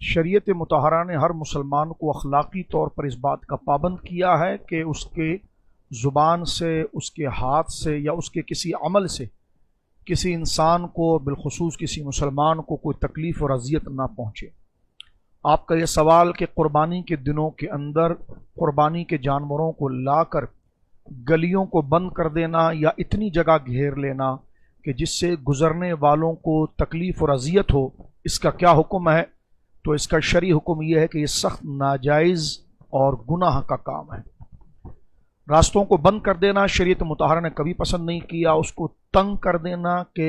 شریعت مطہرہ نے ہر مسلمان کو اخلاقی طور پر اس بات کا پابند کیا ہے کہ اس کے زبان سے، اس کے ہاتھ سے یا اس کے کسی عمل سے کسی انسان کو، بالخصوص کسی مسلمان کو، کوئی تکلیف اور اذیت نہ پہنچے۔ آپ کا یہ سوال کہ قربانی کے دنوں کے اندر قربانی کے جانوروں کو لا کر گلیوں کو بند کر دینا یا اتنی جگہ گھیر لینا کہ جس سے گزرنے والوں کو تکلیف اور اذیت ہو، اس کا کیا حکم ہے؟ تو اس کا شرعی حکم یہ ہے کہ یہ سخت ناجائز اور گناہ کا کام ہے۔ راستوں کو بند کر دینا شریعت مطہرہ نے کبھی پسند نہیں کیا، اس کو تنگ کر دینا کہ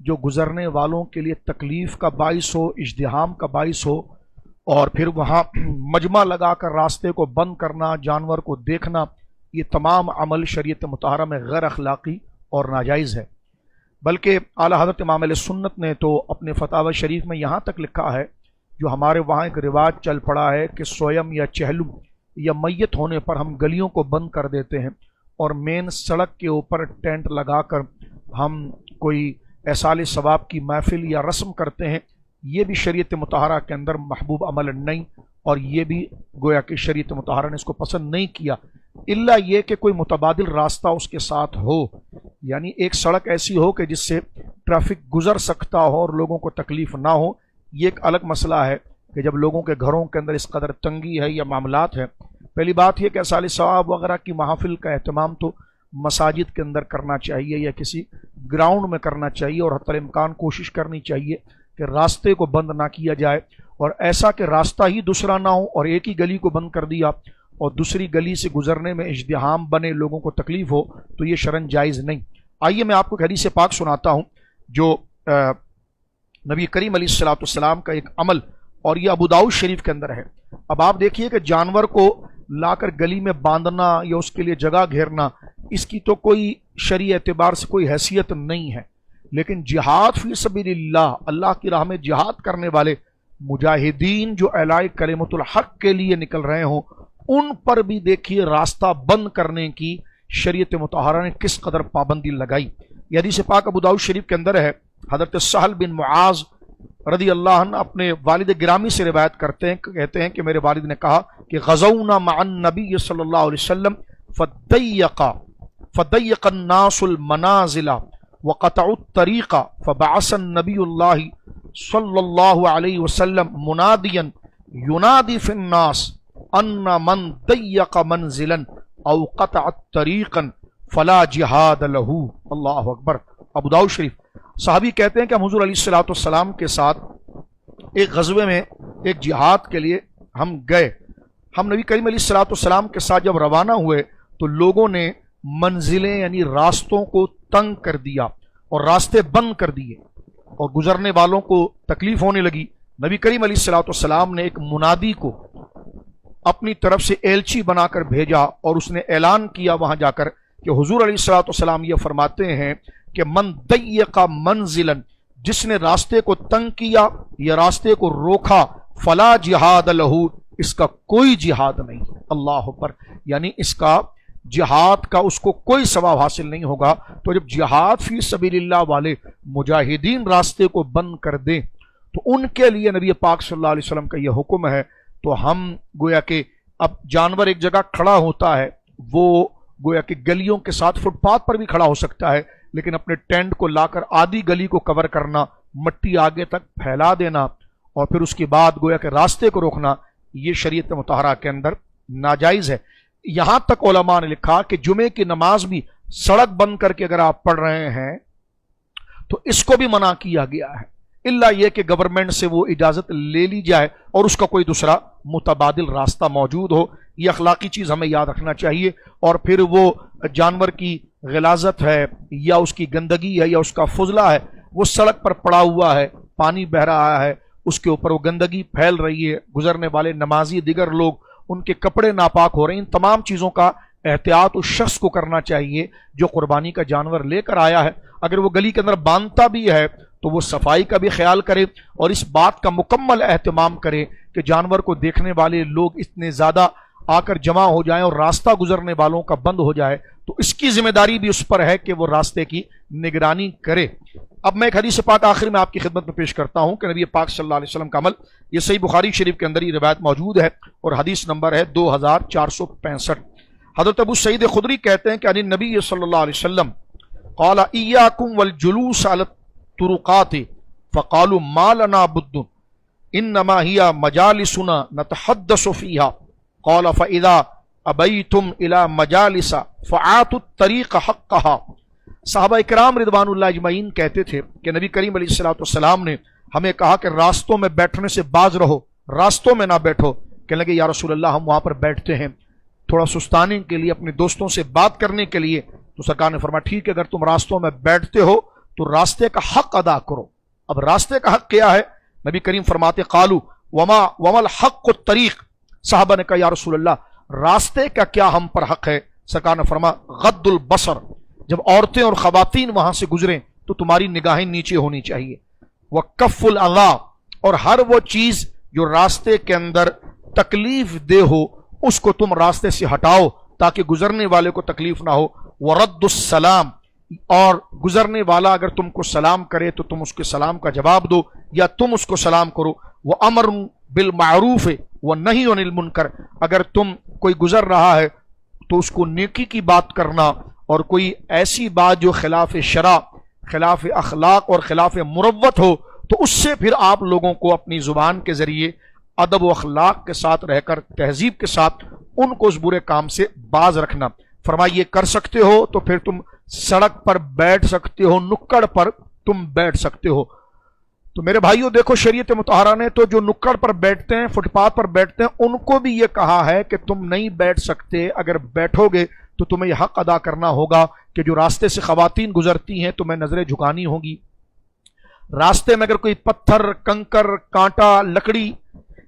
جو گزرنے والوں کے لیے تکلیف کا باعث ہو، ازدحام کا باعث ہو، اور پھر وہاں مجمع لگا کر راستے کو بند کرنا، جانور کو دیکھنا، یہ تمام عمل شریعت مطہرہ میں غیر اخلاقی اور ناجائز ہے۔ بلکہ اعلیٰ حضرت امام علیہ سنت نے تو اپنے فتاوی شریف میں یہاں تک لکھا ہے، جو ہمارے وہاں ایک رواج چل پڑا ہے کہ سویم یا چہلم یا میت ہونے پر ہم گلیوں کو بند کر دیتے ہیں اور مین سڑک کے اوپر ٹینٹ لگا کر ہم کوئی ایصال ثواب کی محفل یا رسم کرتے ہیں۔ یہ بھی شریعت مطہرہ کے اندر محبوب عمل نہیں، اور یہ بھی گویا کہ شریعت مطہرہ نے اس کو پسند نہیں کیا، الا یہ کہ کوئی متبادل راستہ اس کے ساتھ ہو، یعنی ایک سڑک ایسی ہو کہ جس سے ٹریفک گزر سکتا ہو اور لوگوں کو تکلیف نہ ہو۔ یہ ایک الگ مسئلہ ہے کہ جب لوگوں کے گھروں کے اندر اس قدر تنگی ہے یا معاملات ہیں۔ پہلی بات یہ کہ ایصال ثواب وغیرہ کی محافل کا اہتمام تو مساجد کے اندر کرنا چاہیے یا کسی گراؤنڈ میں کرنا چاہیے، اور حتی الامکان کوشش کرنی چاہیے کہ راستے کو بند نہ کیا جائے، اور ایسا کہ راستہ ہی دوسرا نہ ہو اور ایک ہی گلی کو بند کر دیا اور دوسری گلی سے گزرنے میں ازدحام بنے، لوگوں کو تکلیف ہو، تو یہ شرعاً جائز نہیں۔ آئیے میں آپ کو حدیث پاک سناتا ہوں جو نبی کریم علیہ الصلوۃ والسلام کا ایک عمل، اور یہ ابو داؤد شریف کے اندر ہے۔ اب آپ دیکھیے کہ جانور کو لا کر گلی میں باندھنا یا اس کے لیے جگہ گھیرنا، اس کی تو کوئی شرعی اعتبار سے کوئی حیثیت نہیں ہے، لیکن جہاد فی سبیل اللہ، اللہ کی راہ میں جہاد کرنے والے مجاہدین جو اعلاء کلمۃ الحق کے لیے نکل رہے ہوں، ان پر بھی دیکھیے راستہ بند کرنے کی شریعت مطہرہ نے کس قدر پابندی لگائی۔ یہ حدیث پاک ابو داؤد شریف کے اندر ہے۔ حضرت سہل بن معاذ رضی اللہ عنہ اپنے والد گرامی سے روایت کرتے ہیں، کہتے ہیں کہ میرے والد نے کہا کہ غزونا مع النبی صلی اللہ علیہ وسلم فضیق الناس المنازل وقطعوا الطریق فبعث النبی اللہ صلی اللہ علیہ وسلم منادیا ینادی فی الناس ان من ضیق منزلا او قطع طریقا فلا جہاد لہ۔ اللہ اکبر۔ ابو داؤد شریف۔ صحابی کہتے ہیں کہ ہم حضور علیہ الصلوۃ والسلام کے ساتھ ایک غزوے میں، ایک جہاد کے لیے ہم گئے۔ ہم نبی کریم علیہ الصلوۃ والسلام کے ساتھ جب روانہ ہوئے تو لوگوں نے منزلیں یعنی راستوں کو تنگ کر دیا اور راستے بند کر دیے، اور گزرنے والوں کو تکلیف ہونے لگی۔ نبی کریم علیہ الصلوۃ والسلام نے ایک منادی کو اپنی طرف سے ایلچی بنا کر بھیجا، اور اس نے اعلان کیا وہاں جا کر کہ حضور علیہ الصلوۃ والسلام یہ فرماتے ہیں کہ من ضیق منزلا، جس نے راستے کو تنگ کیا یا راستے کو روکا، فلا جہاد لہ، اس کا کوئی جہاد نہیں۔ اللہ اکبر۔ یعنی اس کا جہاد کا اس کو کوئی ثواب حاصل نہیں ہوگا۔ تو جب جہاد فی سبیل اللہ والے مجاہدین راستے کو بند کر دیں تو ان کے لیے نبی پاک صلی اللہ علیہ وسلم کا یہ حکم ہے۔ تو ہم گویا کہ اب جانور ایک جگہ کھڑا ہوتا ہے، وہ گویا کہ گلیوں کے ساتھ فٹ پاتھ پر بھی کھڑا ہو سکتا ہے، لیکن اپنے ٹینٹ کو لا کر آدھی گلی کو کور کرنا، مٹی آگے تک پھیلا دینا، اور پھر اس کے بعد گویا کہ راستے کو روکنا، یہ شریعت مطہرہ کے اندر ناجائز ہے۔ یہاں تک علماء نے لکھا کہ جمعے کی نماز بھی سڑک بند کر کے اگر آپ پڑھ رہے ہیں تو اس کو بھی منع کیا گیا ہے، الا یہ کہ گورنمنٹ سے وہ اجازت لے لی جائے اور اس کا کوئی دوسرا متبادل راستہ موجود ہو۔ یہ اخلاقی چیز ہمیں یاد رکھنا چاہیے۔ اور پھر وہ جانور کی غلاظت ہے یا اس کی گندگی ہے یا اس کا فضلہ ہے، وہ سڑک پر پڑا ہوا ہے، پانی بہہ رہا ہے، اس کے اوپر وہ گندگی پھیل رہی ہے، گزرنے والے نمازی دیگر لوگ، ان کے کپڑے ناپاک ہو رہے ہیں، ان تمام چیزوں کا احتیاط اس شخص کو کرنا چاہیے جو قربانی کا جانور لے کر آیا ہے۔ اگر وہ گلی کے اندر باندھتا بھی ہے تو وہ صفائی کا بھی خیال کرے اور اس بات کا مکمل اہتمام کرے کہ جانور کو دیکھنے والے لوگ اتنے زیادہ آ کر جمع ہو جائیں اور راستہ گزرنے والوں کا بند ہو جائے تو اس کی ذمہ داری بھی اس پر ہے کہ وہ راستے کی نگرانی کرے۔ اب میں ایک حدیث پاک آخر میں آپ کی خدمت میں پیش کرتا ہوں کہ نبی پاک صلی اللہ علیہ وسلم کا عمل، یہ صحیح بخاری شریف کے اندر یہ روایت موجود ہے اور حدیث نمبر ہے 2465۔ حضرت ابو سعید خدری کہتے ہیں کہ عن النبی صلی اللہ علیہ وسلم قال ایاکم والجلوس علی الطرقات فقالوا ما لنا بد انما هي مجالسنا نتحدث فيها قال فاذا ابیتم الى مجالس فآتوا الطریق حقها۔ صحابہ اکرام رضوان اللہ اجمعین کہتے تھے کہ نبی کریم علیہ الصلوۃ والسلام نے ہمیں کہا کہ راستوں میں بیٹھنے سے باز رہو، راستوں میں نہ بیٹھو۔ کہنے لگے یا رسول اللہ ہم وہاں پر بیٹھتے ہیں تھوڑا سستانے کے لیے، اپنے دوستوں سے بات کرنے کے لیے۔ تو سرکار نے فرمایا ٹھیک ہے، اگر تم راستوں میں بیٹھتے ہو تو راستے کا حق ادا کرو۔ اب راستے کا حق کیا ہے؟ نبی کریم فرماتے قالو وما الحق الطریق۔ صحابہ نے کہا یا رسول اللہ راستے کا کیا ہم پر حق ہے؟ سرکار نے فرمایا غض البصر، جب عورتیں اور خواتین وہاں سے گزریں تو تمہاری نگاہیں نیچے ہونی چاہیے۔ وکف الاذی، اور ہر وہ چیز جو راستے کے اندر تکلیف دہ ہو اس کو تم راستے سے ہٹاؤ تاکہ گزرنے والے کو تکلیف نہ ہو۔ ورد السلام، اور گزرنے والا اگر تم کو سلام کرے تو تم اس کے سلام کا جواب دو یا تم اس کو سلام کرو۔ وامر بالمعروف ونہی عن المنکر، اگر تم کوئی گزر رہا ہے تو اس کو نیکی کی بات کرنا، اور کوئی ایسی بات جو خلاف شرع، خلاف اخلاق اور خلاف مروت ہو تو اس سے پھر آپ لوگوں کو اپنی زبان کے ذریعے ادب و اخلاق کے ساتھ رہ کر تہذیب کے ساتھ ان کو اس برے کام سے باز رکھنا۔ فرمایا یہ کر سکتے ہو تو پھر تم سڑک پر بیٹھ سکتے ہو، نکڑ پر تم بیٹھ سکتے ہو۔ تو میرے بھائیوں دیکھو، شریعت مطہرہ نے تو جو نکڑ پر بیٹھتے ہیں، فٹ پاتھ پر بیٹھتے ہیں، ان کو بھی یہ کہا ہے کہ تم نہیں بیٹھ سکتے، اگر بیٹھو گے تو تمہیں یہ حق ادا کرنا ہوگا کہ جو راستے سے خواتین گزرتی ہیں تمہیں نظریں جھکانی ہوگی۔ راستے میں اگر کوئی پتھر، کنکر، کانٹا، لکڑی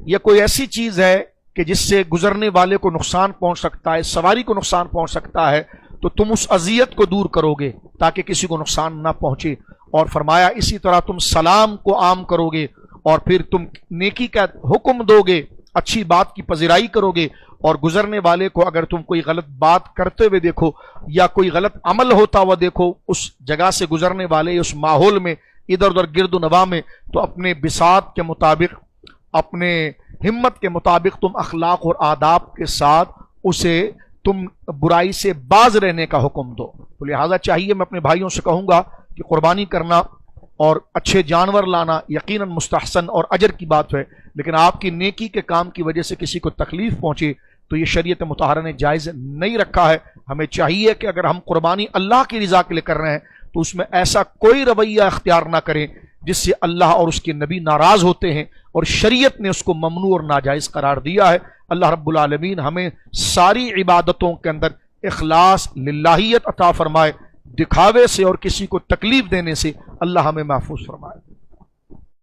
یا کوئی ایسی چیز ہے کہ جس سے گزرنے والے کو نقصان پہنچ سکتا ہے، سواری کو نقصان پہنچ سکتا ہے، تو تم اس اذیت کو دور کرو گے تاکہ کسی کو نقصان نہ پہنچے۔ اور فرمایا اسی طرح تم سلام کو عام کرو گے اور پھر تم نیکی کا حکم دو گے، اچھی بات کی پذیرائی کرو گے، اور گزرنے والے کو اگر تم کوئی غلط بات کرتے ہوئے دیکھو یا کوئی غلط عمل ہوتا ہوا دیکھو اس جگہ سے گزرنے والے، اس ماحول میں ادھر ادھر گرد و نواح میں، تو اپنے بساط کے مطابق، اپنے ہمت کے مطابق تم اخلاق اور آداب کے ساتھ اسے تم برائی سے باز رہنے کا حکم دو۔ تو لہٰذا چاہیے، میں اپنے بھائیوں سے کہوں گا کہ قربانی کرنا اور اچھے جانور لانا یقیناً مستحسن اور اجر کی بات ہے، لیکن آپ کی نیکی کے کام کی وجہ سے کسی کو تکلیف پہنچے تو یہ شریعت مطہرہ نے جائز نہیں رکھا ہے۔ ہمیں چاہیے کہ اگر ہم قربانی اللہ کی رضا کے لیے کر رہے ہیں تو اس میں ایسا کوئی رویہ اختیار نہ کریں جس سے اللہ اور اس کے نبی ناراض ہوتے ہیں، اور شریعت نے اس کو ممنوع اور ناجائز قرار دیا ہے۔ اللہ رب العالمین ہمیں ساری عبادتوں کے اندر اخلاص، للہیت عطا فرمائے، دکھاوے سے اور کسی کو تکلیف دینے سے اللہ ہمیں محفوظ فرمائے۔